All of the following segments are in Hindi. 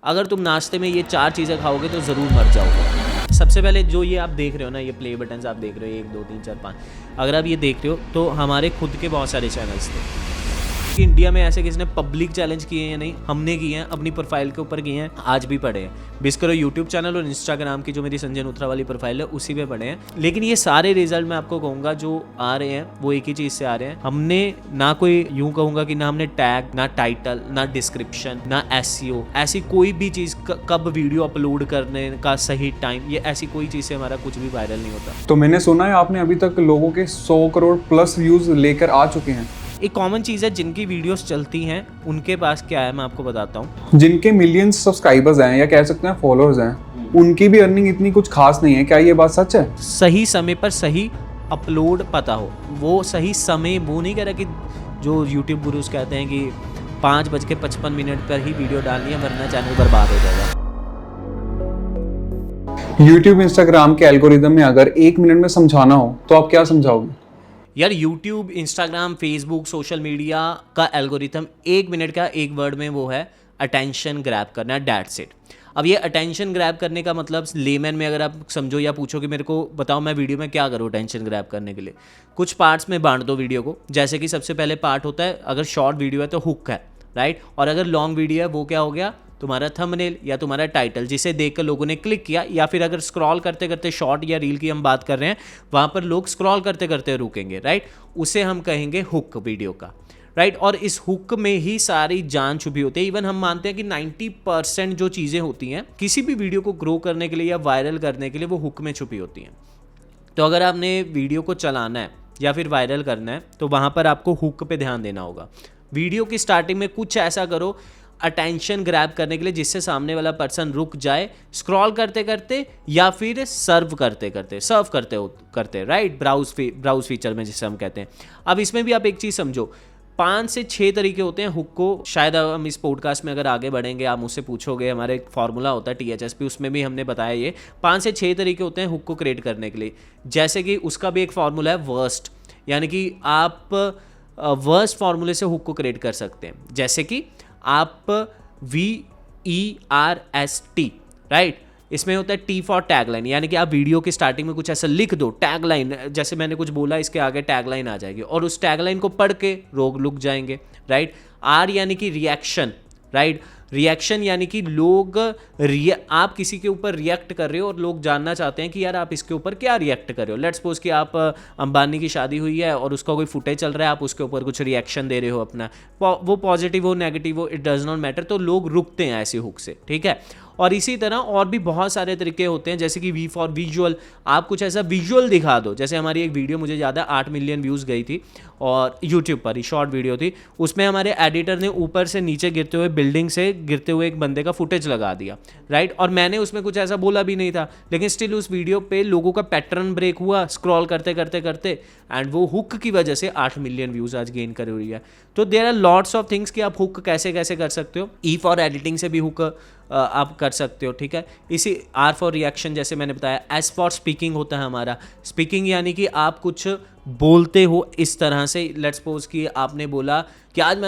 अगर तुम नाश्ते में ये 4 चीज़ें खाओगे तो ज़रूर मर जाओगे। सबसे पहले जो ये आप देख रहे हो ना, ये प्ले बटन्स आप देख रहे हो 1 2 3 4 5, अगर आप ये देख रहे हो तो हमारे खुद के बहुत सारे चैनल्स थे कि इंडिया में ऐसे किसी ने पब्लिक चैलेंज किए हैं या नहीं, हमने किए हैं, अपनी प्रोफाइल के ऊपर किए हैं, आज भी पड़े हैं। बेस करो यूट्यूब चैनल और इंस्टाग्राम की जो मेरी संजय नूथरा वाली प्रोफाइल है उसी पे पड़े हैं। लेकिन ये सारे रिजल्ट मैं आपको कहूँगा जो आ रहे हैं वो एक ही चीज़ से आ रहे हैं। हमने ना कोई यूँ कहूँगा कि ना हमने टैग, ना टाइटल, ना डिस्क्रिप्शन, ना SEO, ऐसी कोई भी चीज़ कब वीडियो अपलोड करने का सही टाइम, ये ऐसी कोई चीज़ से हमारा कुछ भी वायरल नहीं होता। तो मैंने सुना है आपने अभी तक लोगों के 100 करोड़ प्लस व्यूज लेकर आ चुके हैं। एक कॉमन चीज़ है, जिनकी वीडियोस चलती हैं उनके पास क्या है मैं आपको बताता हूँ। जिनके मिलियंस सब्सक्राइबर्स हैं या कह सकते हैं फॉलोअर्स हैं, उनकी भी अर्निंग इतनी कुछ खास नहीं है। क्या ये बात सच है? सही समय पर सही अपलोड पता हो, वो सही समय, वो नहीं कह रहा कि जो यूट्यूब गुरुज कहते हैं कि 5:55 पर ही वीडियो डालनी है वरना चैनल बर्बाद हो जाएगा। यूट्यूब इंस्टाग्राम के एल्गोरिदम में अगर 1 मिनट में समझाना हो तो आप क्या समझाओगे? यार YouTube, Instagram, Facebook, social media का एल्गोरिथम 1 मिनट का एक वर्ड में वो है अटेंशन ग्रैब करना, दैट्स इट। अब ये अटेंशन ग्रैब करने का मतलब लेमैन में अगर आप समझो या पूछो कि मेरे को बताओ मैं वीडियो में क्या करूँ अटेंशन ग्रैब करने के लिए, कुछ पार्ट्स में बांट दो वीडियो को। जैसे कि सबसे पहले पार्ट होता है, अगर शॉर्ट वीडियो है तो हुक है, राइट, और अगर लॉन्ग वीडियो है वो क्या हो गया, तुम्हारा थंबनेल या तुम्हारा टाइटल, जिसे देखकर लोगों ने क्लिक किया, या फिर अगर स्क्रॉल करते करते शॉर्ट या रील की हम बात कर रहे हैं, वहाँ पर लोग स्क्रॉल करते करते रुकेंगे, राइट, उसे हम कहेंगे हुक वीडियो का, राइट। और इस हुक में ही सारी जान छुपी होती है। इवन हम मानते हैं कि 90% जो चीज़ें होती हैं किसी भी वीडियो को ग्रो करने के लिए या वायरल करने के लिए वो हुक में छुपी होती हैं। तो अगर आपने वीडियो को चलाना है या फिर वायरल करना है तो वहाँ पर आपको हुक पे ध्यान देना होगा। वीडियो की स्टार्टिंग में कुछ ऐसा करो अटेंशन ग्रैब करने के लिए जिससे सामने वाला पर्सन रुक जाए, स्क्रॉल करते करते या फिर सर्व करते, राइट, ब्राउज फीचर में जिसे हम कहते हैं। अब इसमें भी आप एक चीज़ समझो, 5 से 6 तरीके होते हैं हुक को। शायद हम इस पॉडकास्ट में अगर आगे बढ़ेंगे आप मुझसे पूछोगे, हमारे एक फार्मूला होता है THSP, उसमें भी हमने बताया ये 5 से 6 तरीके होते हैं हुक को क्रिएट करने के लिए। जैसे कि उसका भी एक फार्मूला है वर्स्ट, यानी कि आप वर्स्ट फार्मूले से हुक को क्रिएट कर सकते हैं। जैसे कि आप VERST, राइट, इसमें होता है T फॉर टैगलाइन, यानी कि आप वीडियो की स्टार्टिंग में कुछ ऐसा लिख दो, टैगलाइन, जैसे मैंने कुछ बोला इसके आगे टैगलाइन आ जाएगी और उस टैगलाइन को पढ़ के लोग रुक जाएंगे, राइट। R यानी कि रिएक्शन, राइट, रिएक्शन यानी कि लोग आप किसी के ऊपर रिएक्ट कर रहे हो और लोग जानना चाहते हैं कि यार आप इसके ऊपर क्या रिएक्ट कर रहे हो। लेट्स सपोज कि आप अंबानी की शादी हुई है और उसका कोई फुटेज चल रहा है, आप उसके ऊपर कुछ रिएक्शन दे रहे हो अपना, वो पॉजिटिव हो नेगेटिव हो, इट डज नॉट मैटर, तो लोग रुकते हैं ऐसे हुक से, ठीक है। और इसी तरह और भी बहुत सारे तरीके होते हैं, जैसे कि V फॉर विजुअल, आप कुछ ऐसा विजुअल दिखा दो। जैसे हमारी एक वीडियो मुझे ज़्यादा 8 मिलियन व्यूज़ गई थी और यूट्यूब पर ही शॉर्ट वीडियो थी, उसमें हमारे एडिटर ने ऊपर से नीचे गिरते हुए, बिल्डिंग से गिरते हुए एक बंदे का फुटेज लगा दिया, राइट, और मैंने उसमें कुछ ऐसा बोला भी नहीं था, लेकिन स्टिल उस वीडियो पे लोगों का पैटर्न ब्रेक हुआ स्क्रॉल करते करते करते, एंड वो हुक की वजह से 8 मिलियन व्यूज़ आज गेन कर रही है। तो there are lots of things कि आप हुक कैसे कैसे कर सकते हो। E फॉर एडिटिंग से भी हुक आप कर सकते हो, ठीक है। इसी R फॉर रिएक्शन जैसे मैंने बताया। S फॉर स्पीकिंग होता है हमारा, स्पीकिंग यानी कि आप कुछ बोलते हो इस तरह से। लेट्स सपोज कि आपने बोला कि आज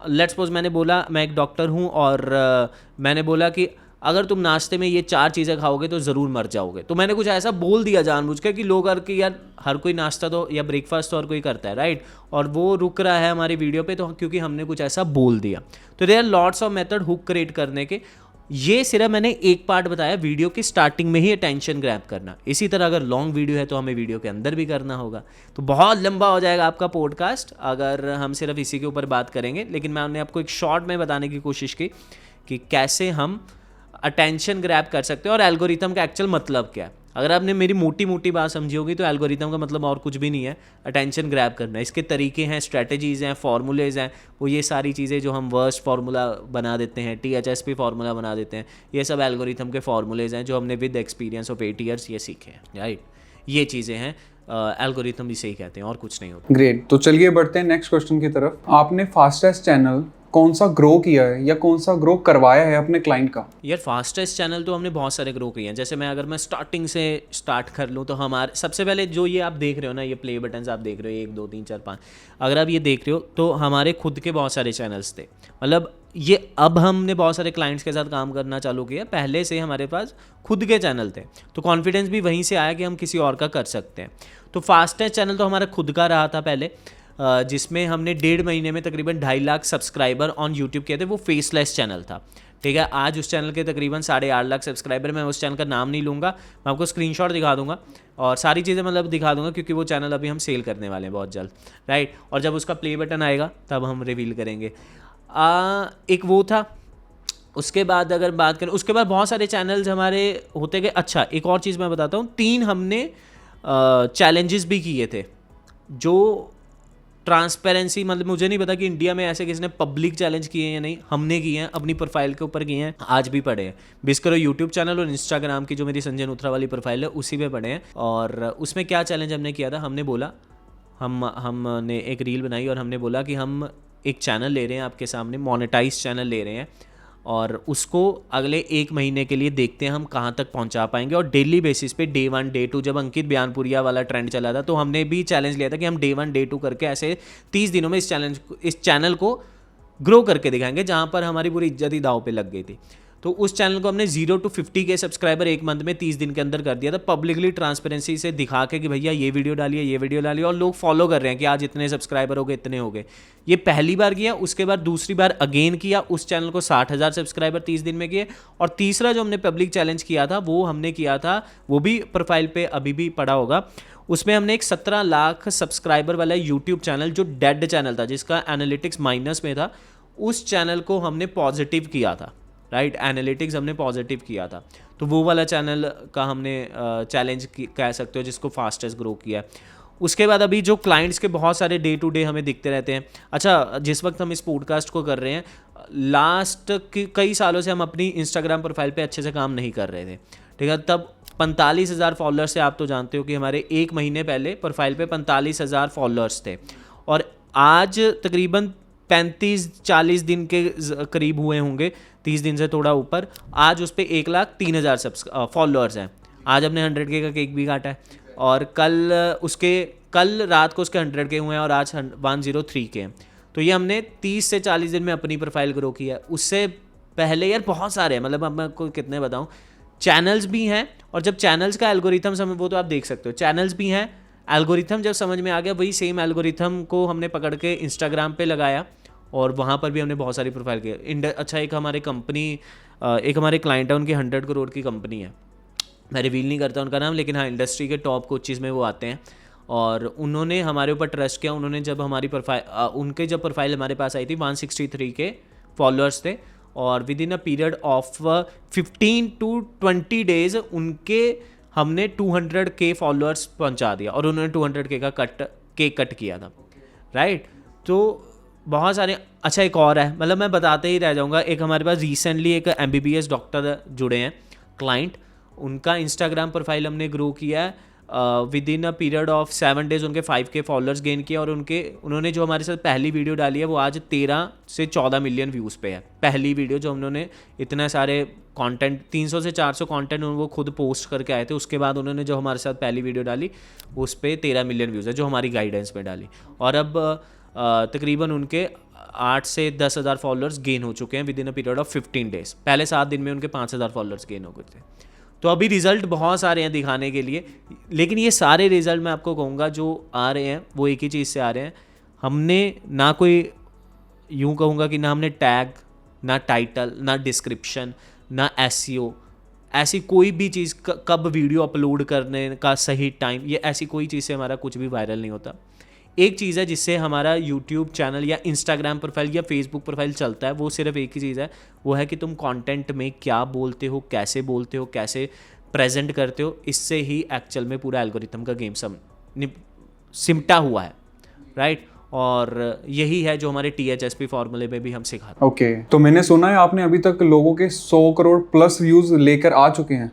लेट्स सपोज मैंने बोला मैं एक डॉक्टर हूँ और मैंने बोला कि अगर तुम नाश्ते में ये 4 चीज़ें खाओगे तो ज़रूर मर जाओगे। तो मैंने कुछ ऐसा बोल दिया जानबूझ के कि लोग कि यार हर कोई नाश्ता तो या ब्रेकफास्ट तो हर कोई करता है, राइट, और वो रुक रहा है हमारी वीडियो पे तो क्योंकि हमने कुछ ऐसा बोल दिया। तो there are lots of method hook create करने के। ये सिर्फ मैंने एक पार्ट बताया, वीडियो की स्टार्टिंग में ही अटेंशन ग्रैब करना। इसी तरह अगर लॉन्ग वीडियो है तो हमें वीडियो के अंदर भी करना होगा। तो बहुत लंबा हो जाएगा आपका पॉडकास्ट अगर हम सिर्फ इसी के ऊपर बात करेंगे, लेकिन मैंने आपको एक शॉर्ट में बताने की कोशिश की कि कैसे हम अटेंशन ग्रैब कर सकते हैं और एल्गोरिथम का एक्चुअल मतलब क्या है। अगर आपने मेरी मोटी मोटी बात समझी होगी तो एल्गोरिथम का मतलब और कुछ भी नहीं है, अटेंशन ग्रैब करना। इसके तरीके हैं, स्ट्रेटजीज़ हैं, फार्मूलेज हैं, वो ये सारी चीज़ें जो हम वर्स्ट फार्मूला बना देते हैं, THSP फार्मूला बना देते हैं, ये सब एल्गोरिथम के फार्मूलेज हैं जो हमने विद एक्सपीरियंस ऑफ 8 ईयर्स ये सीखे हैं, राइट। ये चीज़ें हैं, एल्गोरिथम इसे ही कहते हैं और कुछ नहीं होता। ग्रेट, तो चलिए बढ़ते हैं नेक्स्ट क्वेश्चन की तरफ। आपने फास्टेस्ट चैनल कौन सा ग्रो किया है या कौन सा ग्रो करवाया है अपने क्लाइंट का? यार फास्टेस्ट चैनल तो हमने बहुत सारे ग्रो किए हैं। जैसे मैं स्टार्टिंग से स्टार्ट कर लूँ तो हमारे सबसे पहले जो ये आप देख रहे हो ना, ये प्ले बटन्स आप देख रहे हो 1 2 3 4 5, अगर आप ये देख रहे हो तो हमारे खुद के बहुत सारे चैनल्स थे। मतलब ये अब हमने बहुत सारे क्लाइंट्स के साथ काम करना चालू किया, पहले से हमारे पास खुद के चैनल थे, तो कॉन्फिडेंस भी वहीं से आया कि हम किसी और का कर सकते हैं। तो फास्टेस्ट चैनल तो हमारा खुद का रहा था पहले, जिसमें हमने 1.5 महीने में तकरीबन 2.5 लाख सब्सक्राइबर ऑन यूट्यूब किए थे। वो फेसलेस चैनल था, ठीक है। आज उस चैनल के तकरीबन 8.5 लाख सब्सक्राइबर। मैं उस चैनल का नाम नहीं लूँगा, मैं आपको स्क्रीनशॉट दिखा दूंगा और सारी चीज़ें मतलब दिखा दूंगा, क्योंकि वो चैनल अभी हम सेल करने वाले हैं बहुत जल्द, राइट। और जब उसका प्ले बटन आएगा तब हम रिवील करेंगे। एक वो था। उसके बाद अगर बात करें, उसके बाद बहुत सारे चैनल्स हमारे होते गए। अच्छा, एक और चीज़ मैं बताता हूँ, 3 हमने चैलेंजेस भी किए थे जो ट्रांसपेरेंसी, मतलब मुझे नहीं पता कि इंडिया में ऐसे किसी ने पब्लिक चैलेंज किए हैं या नहीं, हमने किए हैं, अपनी प्रोफाइल के ऊपर किए हैं, आज भी पड़े हैं। बेस करो यूट्यूब चैनल और इंस्टाग्राम की जो मेरी संजय नूथरा वाली प्रोफाइल है उसी पे पड़े हैं। और उसमें क्या चैलेंज हमने किया था, हमने बोला, हमने एक रील बनाई और हमने बोला कि हम एक चैनल ले रहे हैं आपके सामने, मोनेटाइज चैनल ले रहे हैं, और उसको अगले 1 महीने के लिए देखते हैं हम कहाँ तक पहुँचा पाएंगे। और डेली बेसिस पे डे 1 डे 2, जब अंकित बयानपुरिया वाला ट्रेंड चला था तो हमने भी चैलेंज लिया था कि हम डे 1 डे 2 करके ऐसे 30 दिनों में इस चैनल को ग्रो करके दिखाएंगे, जहाँ पर हमारी पूरी इज्जत ही दाव पे लग गई थी। तो उस चैनल को हमने 0 to 50K सब्सक्राइबर 1 मंथ में 30 दिन के अंदर कर दिया था, पब्लिकली ट्रांसपेरेंसी से दिखा के कि भैया ये वीडियो डालिए, ये वीडियो डालिए, और लोग फॉलो कर रहे हैं कि आज इतने सब्सक्राइबर हो गए, इतने हो गए। ये पहली बार किया। उसके बाद दूसरी बार अगेन किया, उस चैनल को 60,000 सब्सक्राइबर 30 दिन में किए। और तीसरा जो हमने पब्लिक चैलेंज किया था वो हमने किया था, वो भी प्रोफाइल पे अभी भी पड़ा होगा, उसमें हमने एक 17 लाख सब्सक्राइबर वाला यूट्यूब चैनल जो डेड चैनल था, जिसका एनालिटिक्स माइनस में था, उस चैनल को हमने पॉजिटिव किया था, राइट। एनालिटिक्स हमने पॉजिटिव किया था, तो वो वाला चैनल का हमने चैलेंज कह सकते हो जिसको फास्टेस्ट ग्रो किया है। उसके बाद अभी जो क्लाइंट्स के बहुत सारे डे टू डे हमें दिखते रहते हैं। अच्छा, जिस वक्त हम इस पॉडकास्ट को कर रहे हैं, लास्ट कई सालों से हम अपनी इंस्टाग्राम प्रोफाइल पे अच्छे से काम नहीं कर रहे थे, ठीक है। तब 45,000 फॉलोअर्स से, आप तो जानते हो कि हमारे 1 महीने पहले प्रोफाइल पे 45,000 फॉलोअर्स थे, और आज तकरीबन 35-40 दिन के करीब हुए होंगे, 30 दिन से थोड़ा ऊपर, आज उस पर 1,03,000 फॉलोअर्स हैं। आज हमने 100K का केक भी काटा है, और कल रात को उसके 100K हुए हैं, और आज 103K हैं। तो ये हमने 30 से 40 दिन में अपनी प्रोफाइल ग्रो किया है। उससे पहले यार बहुत सारे हैं, मतलब अब मैं आपको कितने बताऊँ, चैनल्स भी हैं। और जब चैनल्स का एल्गोरिथम समझ, वो तो आप देख सकते हो, चैनल्स भी हैं, एल्गोरिथम जब समझ में आ गया, वही सेम एल्गोरिथम को हमने पकड़ के इंस्टाग्राम पे लगाया, और वहाँ पर भी हमने बहुत सारी प्रोफाइल की। अच्छा, एक हमारे क्लाइंट है, उनकी 100 करोड़ की कंपनी है, मैं रिवील नहीं करता उनका नाम, लेकिन हाँ, इंडस्ट्री के टॉप कोचेज़ में वो आते हैं, और उन्होंने हमारे ऊपर ट्रस्ट किया। उन्होंने जब हमारी प्रोफाइल हमारे पास आई थी, 163K फॉलोअर्स थे, और with in a period of 15 to 20 days उनके हमने 200K फॉलोअर्स पहुंचा दिया, और उन्होंने 200K का केक कट किया था, राइट। तो बहुत सारे। अच्छा, एक और है, मतलब मैं बताते ही रह जाऊंगा। एक हमारे पास रिसेंटली एक MBBS डॉक्टर जुड़े हैं क्लाइंट, उनका इंस्टाग्राम प्रोफाइल हमने ग्रो किया है, with in a period of 7 days उनके 5K फॉलोअर्स गेन किया, और उन्होंने जो हमारे साथ पहली वीडियो डाली है वो आज 13 से 14 मिलियन व्यूज़ पे है। पहली वीडियो जो उन्होंने इतने सारे कंटेंट, 300 से 400 कंटेंट वो खुद पोस्ट करके आए थे, उसके बाद उन्होंने जो हमारे साथ पहली वीडियो डाली उस पर 13 मिलियन व्यूज़ है, जो हमारी गाइडेंस में डाली। और अब तकरीबन उनके 8 से 10,000 फॉलोअर्स गेन हो चुके हैं with in a period of 15 days. पहले 7 दिन में उनके 5,000 फॉलोअर्स गेन हो गए थे। तो अभी रिज़ल्ट बहुत सारे हैं दिखाने के लिए, लेकिन ये सारे रिज़ल्ट मैं आपको कहूँगा जो आ रहे हैं वो एक ही चीज़ से आ रहे हैं। हमने ना कोई, यूँ कहूँगा कि ना हमने टैग, ना टाइटल, ना डिस्क्रिप्शन, ना SEO, ऐसी कोई भी चीज़, कब वीडियो अपलोड करने का सही टाइम, ये ऐसी कोई चीज़ से हमारा कुछ भी वायरल नहीं होता। एक चीज़ है जिससे हमारा यूट्यूब चैनल या इंस्टाग्राम प्रोफाइल या फेसबुक प्रोफाइल चलता है, वो सिर्फ एक ही चीज़ है, वो है कि तुम कंटेंट में क्या बोलते हो, कैसे बोलते हो, कैसे प्रेजेंट करते हो। इससे ही एक्चुअल में पूरा एल्गोरिथम का गेम सिमटा हुआ है, राइट। और यही है जो हमारे THSP फॉर्मूले में भी हम सिखाते हैं। ओके, तो मैंने सुना है आपने अभी तक लोगों के 100 करोड़ प्लस व्यूज़ लेकर आ चुके हैं।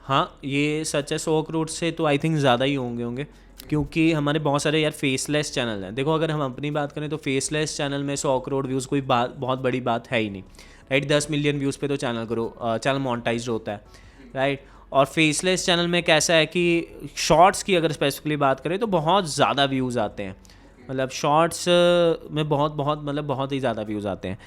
हाँ, ये सच है। 100 करोड़ से तो आई थिंक ज़्यादा ही होंगे, क्योंकि हमारे बहुत सारे यार फेसलेस चैनल हैं। देखो, अगर हम अपनी बात करें तो फेसलेस चैनल में 100 करोड़ व्यूज़ कोई बहुत बड़ी बात है ही नहीं, राइट। 10 मिलियन व्यूज़ पे तो चैनल मोनेटाइज्ड होता है, राइट। और फेसलेस चैनल में कैसा है कि शॉर्ट्स की अगर स्पेसिफिकली बात करें तो बहुत ज़्यादा व्यूज़ आते हैं, मतलब शॉर्ट्स में बहुत ही ज़्यादा व्यूज़ आते हैं।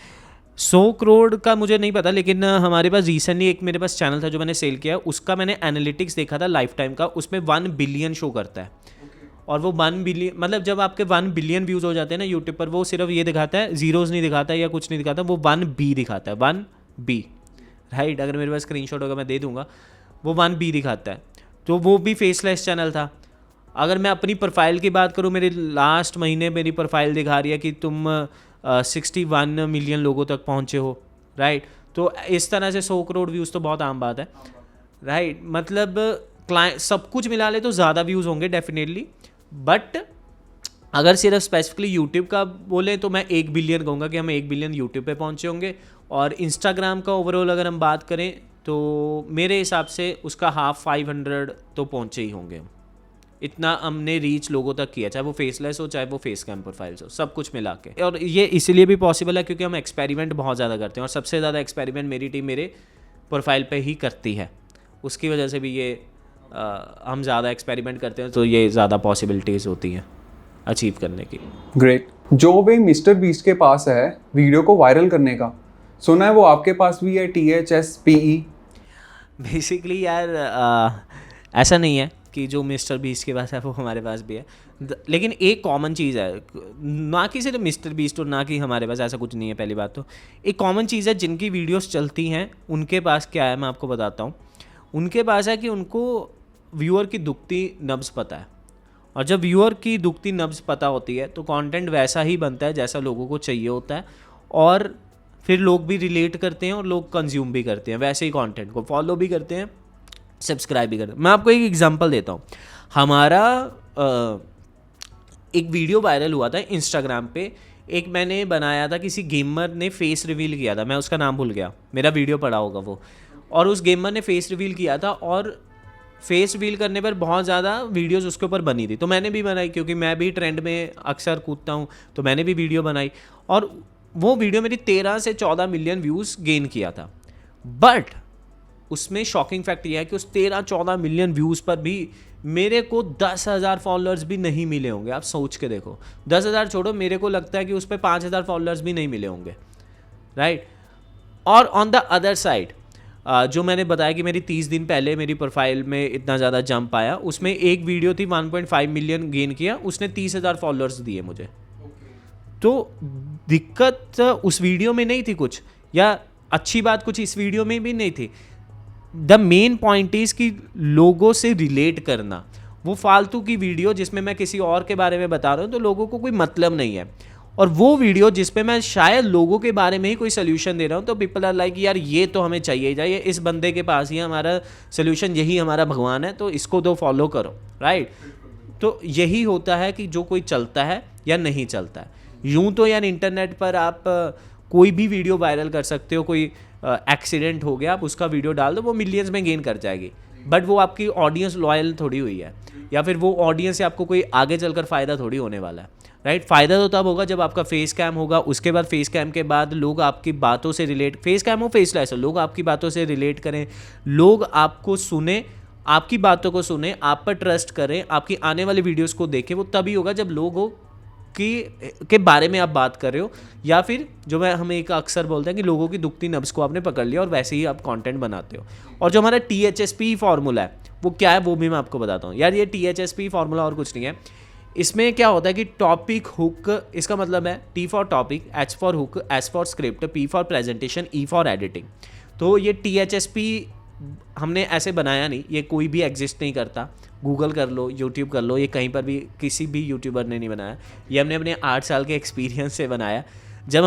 100 करोड़ का मुझे नहीं पता, लेकिन हमारे पास रिसेंटली एक मेरे पास चैनल था जो मैंने सेल किया, उसका मैंने एनालिटिक्स देखा था लाइफ टाइम का, उसमें 1 बिलियन शो करता है। और वो 1 बिलियन मतलब जब आपके 1 बिलियन व्यूज़ हो जाते हैं ना यूट्यूब पर, वो सिर्फ ये दिखाता है, जीरोज़ नहीं दिखाता है या कुछ नहीं दिखाता, वो 1B दिखाता है, 1B, राइट। अगर मेरे पास स्क्रीनशॉट होगा मैं दे दूंगा, वो 1B दिखाता है। तो वो भी फेसलेस चैनल था। अगर मैं अपनी प्रोफाइल की बात करूँ, मेरे लास्ट महीने मेरी प्रोफाइल दिखा रही है कि तुम 61 मिलियन लोगों तक पहुँचे हो, राइट। तो इस तरह से 100 करोड़ व्यूज़ तो बहुत आम बात है, राइट। मतलब क्लाइंट सब कुछ मिला ले तो ज़्यादा व्यूज़ होंगे डेफिनेटली, बट अगर सिर्फ स्पेसिफिकली यूट्यूब का बोलें तो मैं 1 बिलियन कहूँगा कि हम 1 बिलियन यूट्यूब पे पहुँचे होंगे। और इंस्टाग्राम का ओवरऑल अगर हम बात करें तो मेरे हिसाब से उसका हाफ 500 तो पहुँचे ही होंगे। इतना हमने रीच लोगों तक किया, चाहे वो फेसलेस हो चाहे वो फेस कैम प्रोफाइल्स हो, सब कुछ मिला के। और ये इसीलिए भी पॉसिबल है क्योंकि हम एक्सपेरिमेंट बहुत ज़्यादा करते हैं, और सबसे ज़्यादा एक्सपेरिमेंट मेरी टीम मेरे प्रोफाइल पे ही करती है। उसकी वजह से भी ये हम ज़्यादा एक्सपेरिमेंट करते हैं, तो ये ज़्यादा पॉसिबिलिटीज़ होती हैं अचीव करने की। ग्रेट। जो भी मिस्टर बीस्ट के पास है वीडियो को वायरल करने का, सुना है वो आपके पास भी है, THSPE? बेसिकली यार ऐसा नहीं है कि जो मिस्टर बीस्ट के पास है वो हमारे पास भी है, लेकिन एक कॉमन चीज़ है, ना कि सिर्फ मिस्टर बीस्ट और ना कि हमारे पास, ऐसा कुछ नहीं है। पहली बात तो एक कॉमन चीज़ है, जिनकी वीडियोस चलती हैं उनके पास क्या है मैं आपको बताता हूँ। उनके पास है कि उनको व्यूअर की दुखती नब्ज़ पता है, और जब व्यूअर की दुखती नब्ज़ पता होती है तो कंटेंट वैसा ही बनता है जैसा लोगों को चाहिए होता है, और फिर लोग भी रिलेट करते हैं और लोग कंज्यूम भी करते हैं वैसे ही कंटेंट को, फॉलो भी करते हैं, सब्सक्राइब भी करते हैं। मैं आपको एक एग्जांपल देता हूँ। हमारा एक वीडियो वायरल हुआ था इंस्टाग्राम पे, एक मैंने बनाया था, किसी गेमर ने फेस रिवील किया था, मैं उसका नाम भूल गया, मेरा वीडियो पड़ा होगा वो, और उस गेमर ने फेस रिवील किया था, और फेस रिवील करने पर बहुत ज़्यादा वीडियोस उसके ऊपर बनी थी। तो मैंने भी बनाई, क्योंकि मैं भी ट्रेंड में अक्सर कूदता हूँ, तो मैंने भी वीडियो बनाई, और वो वीडियो मेरी 13 से 14 मिलियन व्यूज़ गेन किया था। बट उसमें शॉकिंग फैक्ट यह है कि उस 13-14 मिलियन व्यूज़ पर भी मेरे को 10,000 फॉलोअर्स भी नहीं मिले होंगे। आप सोच के देखो, 10,000 छोड़ो, मेरे को लगता है कि उस पर 5,000 फॉलोअर्स भी नहीं मिले होंगे, राइट। और ऑन द अदर साइड जो मैंने बताया कि मेरी 30 दिन पहले मेरी प्रोफाइल में इतना ज़्यादा जंप आया, उसमें एक वीडियो थी 1.5 मिलियन गेन किया, उसने 30,000 फॉलोअर्स दिए मुझे। तो दिक्कत उस वीडियो में नहीं थी कुछ, या अच्छी बात कुछ इस वीडियो में भी नहीं थी। द मेन पॉइंट इज़ कि लोगों से रिलेट करना। वो फालतू की वीडियो जिसमें मैं किसी और के बारे में बता रहा हूँ तो लोगों को कोई मतलब नहीं है, और वो वीडियो जिसपे मैं शायद लोगों के बारे में ही कोई सोल्यूशन दे रहा हूँ तो पीपल आर लाइक यार ये तो हमें चाहिए चाहिए, इस बंदे के पास ही हमारा सोल्यूशन, यही हमारा भगवान है, तो इसको दो फॉलो करो, राइट। तो यही होता है कि जो कोई चलता है या नहीं चलता है। यूँ तो यार इंटरनेट पर आप कोई भी वीडियो वायरल कर सकते हो, कोई एक्सीडेंट हो गया आप उसका वीडियो डाल दो, वो मिलियंस में गेन कर जाएगी, बट वो आपकी ऑडियंस लॉयल थोड़ी हुई है, या फिर वो ऑडियंस से आपको कोई आगे चलकर फ़ायदा थोड़ी होने वाला है, राइट। फ़ायदा तो तब होगा जब आपका फेस कैम होगा, उसके बाद फेस कैम के बाद लोग आपकी बातों से रिलेट, फेस कैम हो फेसलेस हो, लोग आपकी बातों से रिलेट करें, लोग आपको सुने, आपकी बातों को सुने, आप पर ट्रस्ट करें, आपकी आने वाली वीडियोज़ को देखें। वो तभी होगा जब लोगों के बारे में आप बात कर रहे हो, या फिर जो हम एक अक्सर बोलते हैं कि लोगों की दुखती नब्ज़ को आपने पकड़ लिया और वैसे ही आप कंटेंट बनाते हो। और जो हमारा THSP फार्मूला है वो क्या है वो भी मैं आपको बताता हूँ यार। ये THSP फार्मूला और कुछ नहीं है, इसमें क्या होता है कि टॉपिक हुक, इसका मतलब है T for topic, H for hook, S for script, P for presentation, E for editing. तो ये THSP हमने ऐसे बनाया नहीं, ये कोई भी एग्जिस्ट नहीं करता, गूगल कर लो, यूट्यूब कर लो, ये कहीं पर भी किसी भी यूट्यूबर ने नहीं बनाया, ये हमने अपने 8 साल के एक्सपीरियंस से बनाया। जब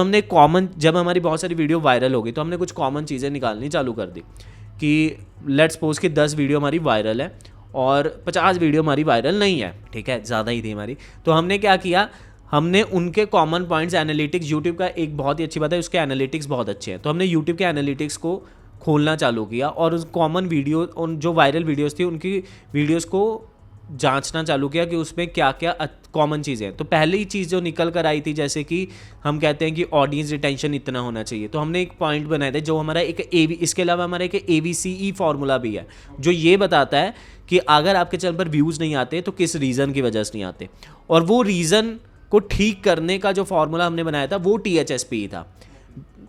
हमारी बहुत सारी वीडियो वायरल हो गई तो हमने कुछ कॉमन चीज़ें निकालनी चालू कर दी कि लेट्स सपोज कि 10 वीडियो हमारी वायरल है और 50 वीडियो हमारी वायरल नहीं है, ठीक है, ज़्यादा ही थी हमारी। तो हमने क्या किया, हमने उनके कॉमन पॉइंट्स, एनालिटिक्स, यूट्यूब का एक बहुत ही अच्छी बात है उसके एनालिटिक्स बहुत अच्छे हैं, तो हमने यूट्यूब के एनालिटिक्स को खोलना चालू किया और उस कॉमन वीडियो, उन जो वायरल वीडियोस थी उनकी वीडियोस को जांचना चालू किया कि उसमें क्या क्या कॉमन चीज़ें हैं। तो पहली चीज़ जो निकल कर आई थी, जैसे कि हम कहते हैं कि ऑडियंस रिटेंशन इतना होना चाहिए, तो हमने एक पॉइंट बनाया था जो हमारा एक इसके अलावा हमारा एक ABCE फार्मूला भी है जो ये बताता है कि अगर आपके चैनल पर व्यूज़ नहीं आते तो किस रीज़न की वजह से नहीं आते, और वो रीज़न को ठीक करने का जो फार्मूला हमने बनाया था वो THSP था।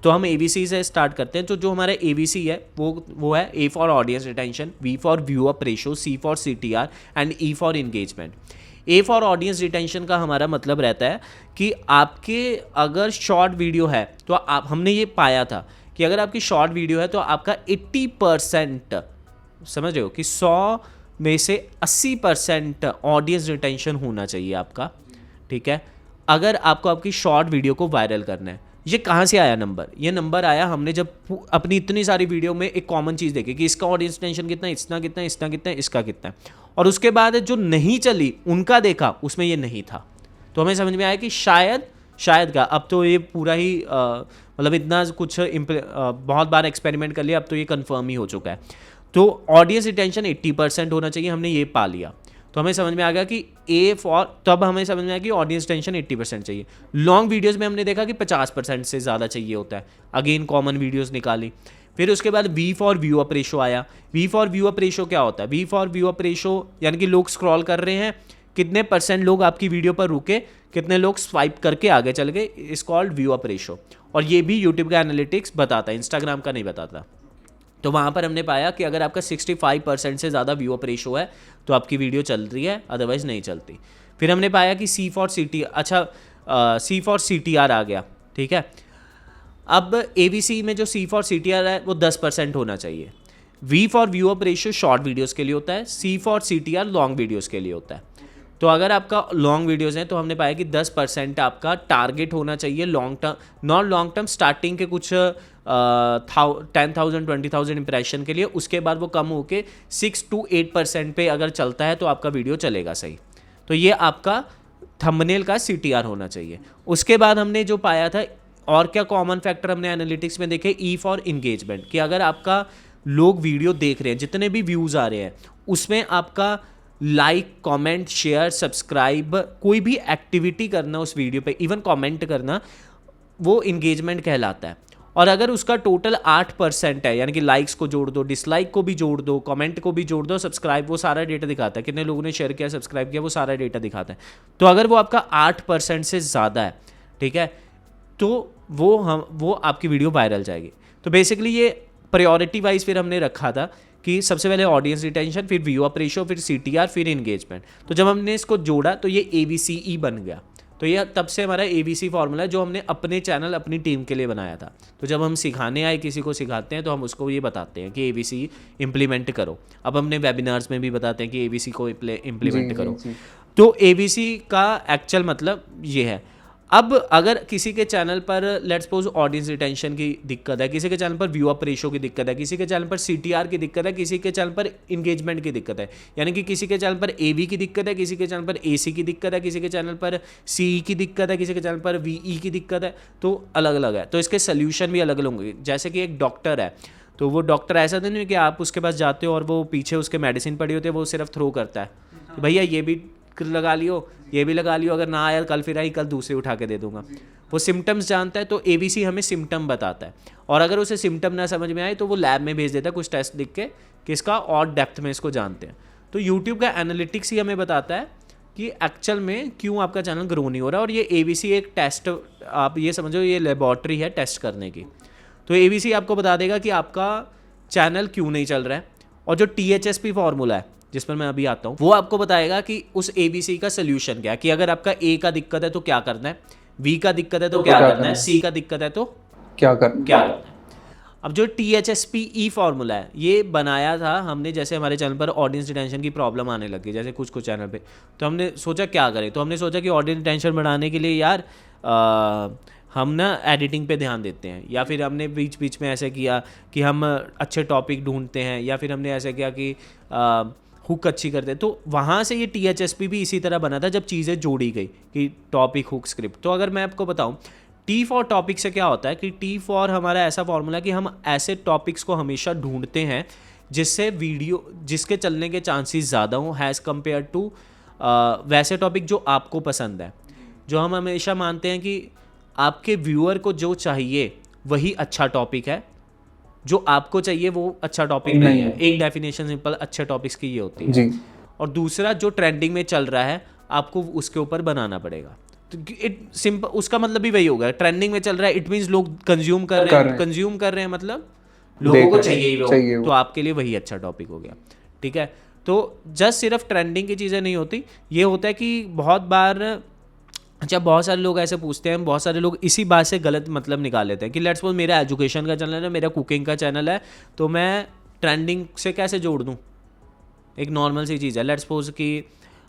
तो हम ABC से स्टार्ट करते हैं। तो जो हमारा ABC है वो है A for audience retention, V for view up ratio, C for CTR and E for engagement. A for audience retention का हमारा मतलब रहता है कि आपके अगर शॉर्ट वीडियो है तो हमने ये पाया था कि अगर आपकी शॉर्ट वीडियो है तो आपका 80%, समझ रहे हो कि 100 में से 80% ऑडियंस रिटेंशन होना चाहिए आपका, ठीक है, अगर आपको आपकी शॉर्ट वीडियो को वायरल करना है। ये कहाँ से आया नंबर? ये नंबर आया हमने जब अपनी इतनी सारी वीडियो में एक कॉमन चीज़ देखी कि इसका ऑडियंस रिटेंशन कितना, इसका कितना, इसका कितना, इसका कितना, और उसके बाद जो नहीं चली उनका देखा, उसमें ये नहीं था। तो हमें समझ में आया कि शायद का अब तो ये पूरा ही मतलब इतना कुछ बहुत बार एक्सपेरिमेंट कर लिया, अब तो ये कंफर्म ही हो चुका है। तो ऑडियंस रिटेंशन 80% होना चाहिए, हमने ये पा लिया। तो हमें समझ में आ गया कि तब हमें समझ में आया कि ऑडियंस टेंशन 80% चाहिए। लॉन्ग वीडियोस में हमने देखा कि 50% से ज़्यादा चाहिए होता है। अगेन कॉमन वीडियोस निकाली। फिर उसके बाद V for view up ratio आया। V for view up ratio क्या होता है? V for view up ratio यानी कि लोग स्क्रॉल कर रहे हैं, कितने % लोग आपकी वीडियो पर रुके, कितने लोग स्वाइप करके आगे चल गए, is called view up ratio. और ये भी यूट्यूब का एनालिटिक्स बताता है, इंस्टाग्राम का नहीं बताता। तो वहाँ पर हमने पाया कि अगर आपका 65% से ज़्यादा व्यू अप रेशो है तो आपकी वीडियो चल रही है, अदरवाइज़ नहीं चलती। फिर हमने पाया कि C फॉर CTR आ गया, ठीक है। अब ABC में जो C फॉर CTR है वो 10% होना चाहिए। V for view up ratio short videos के लिए होता है, C for CTR long videos के लिए होता है। तो अगर आपका लॉन्ग वीडियोज़ हैं तो हमने पाया कि 10% आपका टारगेट होना चाहिए long term, not long term, starting के कुछ 10,000 20,000 इंप्रेशन के लिए। उसके बाद वो कम होके 6 to 8% पे अगर चलता है तो आपका वीडियो चलेगा सही। तो ये आपका थंबनेल का CTR होना चाहिए। उसके बाद हमने जो पाया था, और क्या कॉमन फैक्टर हमने एनालिटिक्स में देखे, E फॉर इंगेजमेंट, कि अगर आपका लोग वीडियो देख रहे हैं, जितने भी व्यूज़ आ रहे हैं उसमें आपका लाइक, कमेंट, शेयर, सब्सक्राइब, कोई भी एक्टिविटी करना उस वीडियो पे, इवन कमेंट करना, वो इंगेजमेंट कहलाता है। और अगर उसका टोटल 8% है, यानी कि लाइक्स को जोड़ दो, डिसलाइक को भी जोड़ दो, कमेंट को भी जोड़ दो, सब्सक्राइब, वो सारा डेटा दिखाता है, कितने लोगों ने शेयर किया, सब्सक्राइब किया, वो सारा डेटा दिखाता है। तो अगर वो आपका 8% से ज़्यादा है, ठीक है, तो वो आपकी वीडियो वायरल जाएगी। तो बेसिकली ये प्रायोरिटी वाइज फिर हमने रखा था कि सबसे पहले ऑडियंस रिटेंशन, फिर व्यू अप रेशो, फिर CTR, फिर इंगेजमेंट। तो जब हमने इसको जोड़ा तो ये ABCE बन गया। तो ये तब से हमारा ABC फार्मूला है जो हमने अपने चैनल, अपनी टीम के लिए बनाया था। तो जब हम सिखाने आए, किसी को सिखाते हैं, तो हम उसको ये बताते हैं कि ABC इम्प्लीमेंट करो। अब हमने वेबिनार्स में भी बताते हैं कि ABC को इम्प्लीमेंट करो। तो ABC का एक्चुअल मतलब ये है। अब अगर किसी के चैनल पर लेट्स सपोज ऑडियंस रिटेंशन की दिक्कत है, किसी के चैनल पर व्यू अप रेशो की दिक्कत है, किसी के चैनल पर CTR की दिक्कत है, किसी के चैनल पर इंगेजमेंट की दिक्कत है, यानी कि किसी के चैनल पर AV की दिक्कत है, किसी के चैनल पर AC की दिक्कत है, किसी के चैनल पर CE की दिक्कत है, किसी के चैनल पर VE की दिक्कत है, तो अलग अलग है। तो इसके सोल्यूशन भी अलग अलग होंगे। जैसे कि एक डॉक्टर है, तो वो डॉक्टर ऐसा तो नहीं है कि आप उसके पास जाते हो और वो पीछे उसके मेडिसिन पड़ी होती है, वो सिर्फ थ्रो करता है कि भैया ये भी लगा लियो, ये भी लगा लियो, अगर ना आया कल फिर आई, कल दूसरे उठा के दे दूंगा। वो सिम्टम्स जानता है, तो ABC हमें सिम्टम बताता है। और अगर उसे सिम्टम ना समझ में आए तो वो लैब में भेज देता है कुछ टेस्ट लिख के कि इसका और डेप्थ में इसको जानते हैं। तो यूट्यूब का एनालिटिक्स ही हमें बताता है कि एक्चुअल में क्यों आपका चैनल ग्रो नहीं हो रहा। और ये ABC एक टेस्ट, आप ये समझो ये लेबॉर्ट्री है टेस्ट करने की। तो ABC आपको बता देगा कि आपका चैनल क्यों नहीं चल रहा है। और जो THSP फार्मूला है जिस पर मैं अभी आता हूँ, वो आपको बताएगा कि उस ABC का सोल्यूशन क्या है, कि अगर आपका A का दिक्कत है तो क्या करना है, V का दिक्कत है तो क्या करना है, C का दिक्कत है तो क्या करना है। अब जो THSPE फार्मूला है ये बनाया था हमने, जैसे हमारे चैनल पर ऑडियंस रिटेंशन की प्रॉब्लम आने लगी, जैसे कुछ चैनल पे, तो हमने सोचा क्या करें। तो हमने सोचा कि ऑडियंस रिटेंशन बढ़ाने के लिए यार हम ना एडिटिंग पे ध्यान देते हैं, या फिर हमने बीच बीच में ऐसे किया कि हम अच्छे टॉपिक ढूंढते हैं, या फिर हमने ऐसे किया कि हुक अच्छी करते हैं। तो वहाँ से ये THSP भी इसी तरह बना था जब चीज़ें जोड़ी गई कि टॉपिक, हुक, स्क्रिप्ट। तो अगर मैं आपको बताऊँ T फॉर टॉपिक से क्या होता है कि T फॉर हमारा ऐसा फॉर्मूला कि हम ऐसे टॉपिक्स को हमेशा ढूंढते हैं जिससे वीडियो, जिसके चलने के चांसेस ज़्यादा हों हैज़ कम्पेयर टू वैसे टॉपिक जो आपको पसंद है। जो हम हमेशा मानते हैं कि आपके व्यूअर को जो चाहिए वही अच्छा टॉपिक है, जो आपको चाहिए वो अच्छा टॉपिक नहीं है। एक डेफिनेशन सिंपल अच्छे टॉपिक्स की ये होती है जी। और दूसरा जो ट्रेंडिंग में चल रहा है आपको उसके ऊपर बनाना पड़ेगा। इट सिंपल, उसका मतलब भी वही होगा, ट्रेंडिंग में चल रहा है, इट मीन्स लोग कंज्यूम कर रहे हैं, कंज्यूम कर रहे हैं मतलब लोगों को चाहिए ही वो, तो आपके लिए वही अच्छा टॉपिक हो गया, ठीक है। तो जस्ट सिर्फ ट्रेंडिंग की चीज़ें नहीं होती, ये होता है कि बहुत बार, अच्छा बहुत सारे लोग ऐसे पूछते हैं, बहुत सारे लोग इसी बात से गलत मतलब निकाल लेते हैं कि लेट्स सपोज मेरा एजुकेशन का चैनल है, मेरा कुकिंग का चैनल है, तो मैं ट्रेंडिंग से कैसे जोड़ दूँ। एक नॉर्मल सी चीज़ है, लेट्स सपोज कि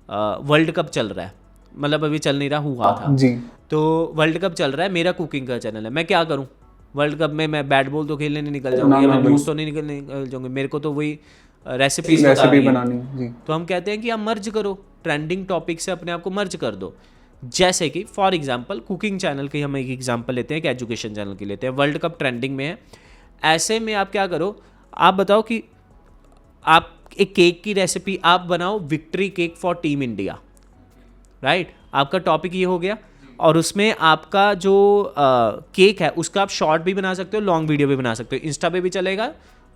वर्ल्ड कप चल रहा है, मतलब अभी चल नहीं रहा, हुआ था जी, तो वर्ल्ड कप चल रहा है, मेरा कुकिंग का चैनल है, मैं क्या करूँ वर्ल्ड कप में, मैं बैट बॉल तो खेलने नहीं निकल जाऊँगा, या मैं न्यूज़ तो नहीं निकल जाऊँगी, मेरे को तो वही रेसिपी बनानी जी। तो हम कहते हैं कि आप मर्ज करो, ट्रेंडिंग टॉपिक से अपने आप को मर्ज कर दो। जैसे कि फॉर एग्जांपल कुकिंग चैनल की हम एक एग्जांपल लेते हैं, कि एजुकेशन चैनल की लेते हैं, वर्ल्ड कप ट्रेंडिंग में है, ऐसे में आप क्या करो, आप बताओ कि आप एक केक की रेसिपी आप बनाओ, victory cake for team India, right, आपका टॉपिक ये हो गया। और उसमें आपका जो केक है उसका आप शॉर्ट भी बना सकते हो, लॉन्ग वीडियो भी बना सकते हो, इंस्टा पे भी चलेगा,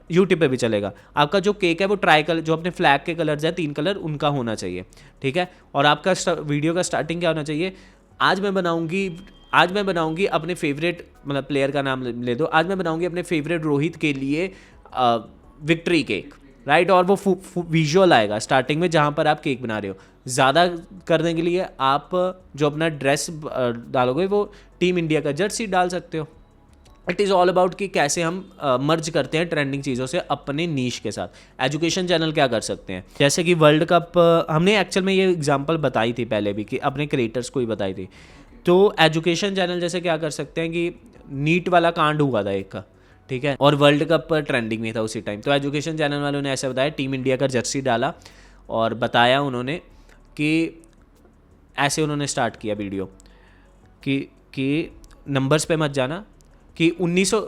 यूट्यूब पे भी चलेगा। आपका जो केक है वो ट्राई कलर, जो अपने फ्लैग के कलर्स है 3 कलर, उनका होना चाहिए, ठीक है। और आपका वीडियो का स्टार्टिंग क्या होना चाहिए, आज मैं बनाऊंगी अपने फेवरेट, मतलब प्लेयर का नाम ले दो, आज मैं बनाऊंगी अपने फेवरेट रोहित के लिए विक्ट्री केक, राइट। और वो विजुअल आएगा स्टार्टिंग में जहाँ पर आप केक बना रहे हो। ज़्यादा करने के लिए आप जो अपना ड्रेस डालोगे वो टीम इंडिया का जर्सी डाल सकते हो। इट इज़ ऑल अबाउट कि कैसे हम मर्ज करते हैं ट्रेंडिंग चीज़ों से अपने नीश के साथ। एजुकेशन चैनल क्या कर सकते हैं, जैसे कि वर्ल्ड कप, हमने एक्चुअल में ये एग्जांपल बताई थी पहले भी, कि अपने क्रिएटर्स को ही बताई थी। तो एजुकेशन चैनल जैसे क्या कर सकते हैं कि नीट वाला कांड हुआ था एक का, ठीक है, और वर्ल्ड कप पर ट्रेंडिंग में था उसी टाइम, तो एजुकेशन चैनल वालों ने ऐसे बताया, टीम इंडिया का जर्सी डाला और बताया उन्होंने कि ऐसे उन्होंने स्टार्ट किया वीडियो कि नंबर्स पे मत जाना, कि 1900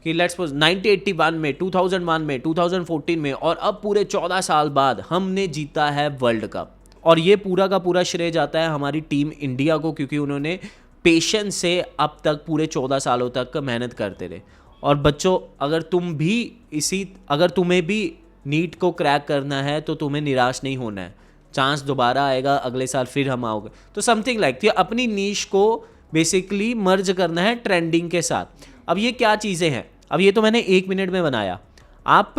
कि लेट्स सपोज 1981 में, 2001 में, 2014 में, और अब पूरे 14 साल बाद हमने जीता है वर्ल्ड कप। और ये पूरा का पूरा श्रेय जाता है हमारी टीम इंडिया को, क्योंकि उन्होंने पेशेंस से अब तक पूरे 14 सालों तक मेहनत करते रहे। और बच्चों, अगर तुम्हें भी नीट को क्रैक करना है तो तुम्हें निराश नहीं होना है, चांस दोबारा आएगा, अगले साल फिर हम आओगे। तो समथिंग लाइक अपनी नीश को बेसिकली मर्ज करना है ट्रेंडिंग के साथ। अब ये क्या चीज़ें हैं, अब ये तो मैंने 1 मिनट में बनाया, आप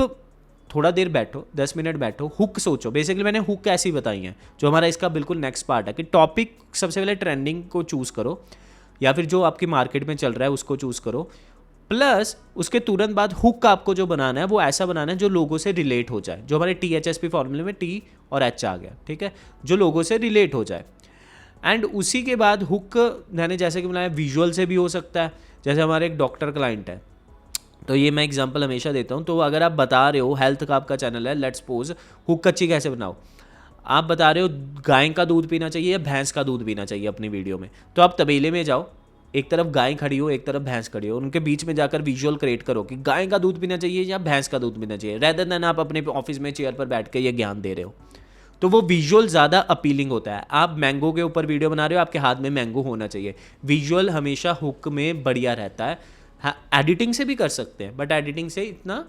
थोड़ा देर बैठो, 10 मिनट बैठो, हुक सोचो। बेसिकली मैंने हुक ऐसी बताई हैं, जो हमारा इसका बिल्कुल नेक्स्ट पार्ट है, कि टॉपिक सबसे पहले ट्रेंडिंग को चूज़ करो, या फिर जो आपकी मार्केट में चल रहा है उसको चूज़ करो, प्लस उसके तुरंत बाद हुक आपको जो बनाना है वो ऐसा बनाना है जो लोगों से रिलेट हो जाए, जो हमारे THSP फॉर्मूले में T और H आ गया, ठीक है, जो लोगों से रिलेट हो जाए। एंड उसी के बाद हुक मैंने जैसे कि बनाया, विजुअल से भी हो सकता है, जैसे हमारे एक डॉक्टर क्लाइंट है, तो ये मैं एग्जांपल हमेशा देता हूँ। तो अगर आप बता रहे हो हेल्थ का आपका चैनल है, लेट्स सपोज हुक अच्छी कैसे बनाओ, आप बता रहे हो गाय का दूध पीना चाहिए या भैंस का दूध पीना चाहिए अपनी वीडियो में, तो आप तबेले में जाओ, एक तरफ गाय खड़ी हो, एक तरफ भैंस खड़ी हो, उनके बीच में जाकर विजुअल क्रिएट करो कि गाय का दूध पीना चाहिए या भैंस का दूध पीना चाहिए, रेदर देन आप अपने ऑफिस में चेयर पर बैठ के ये ज्ञान दे रहे हो। तो वो विजुअल ज़्यादा अपीलिंग होता है। आप मैंगो के ऊपर वीडियो बना रहे हो, आपके हाथ में मैंगो होना चाहिए, विजुअल हमेशा हुक में बढ़िया रहता है। हाँ, एडिटिंग से भी कर सकते हैं, बट एडिटिंग से इतना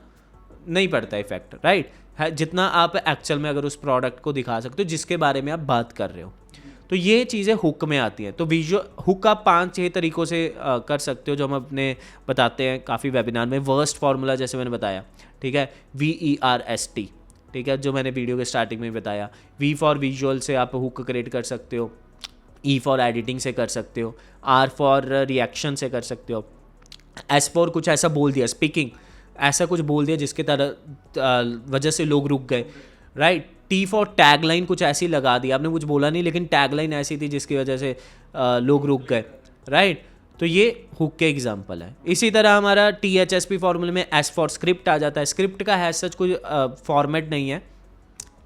नहीं पड़ता इफेक्ट, राइट, जितना आप एक्चुअल में अगर उस प्रोडक्ट को दिखा सकते हो जिसके बारे में आप बात कर रहे हो। तो ये चीज़ें हुक में आती हैं। तो विजुअल हुक आप 5-6 तरीक़ों से कर सकते हो, जो हम अपने बताते हैं काफ़ी वेबिनार में। वर्स्ट फार्मूला जैसे मैंने बताया, ठीक है, VERST, ठीक है, जो मैंने वीडियो के स्टार्टिंग में बताया। V फॉर विजुअल से आप हुक क्रिएट कर सकते हो, E फॉर एडिटिंग से कर सकते हो, R फॉर रिएक्शन से कर सकते हो, S फॉर कुछ ऐसा बोल दिया, स्पीकिंग, ऐसा कुछ बोल दिया जिसके तरह वजह से लोग रुक गए, राइट। T फॉर टैगलाइन, कुछ ऐसी लगा दी, आपने कुछ बोला नहीं लेकिन टैगलाइन ऐसी थी जिसकी वजह से लोग रुक गए, राइट। तो ये हुक के एग्जाम्पल है। इसी तरह हमारा THSP फॉर्मूले में S फॉर स्क्रिप्ट आ जाता है। स्क्रिप्ट का है सच कोई फॉर्मेट नहीं है,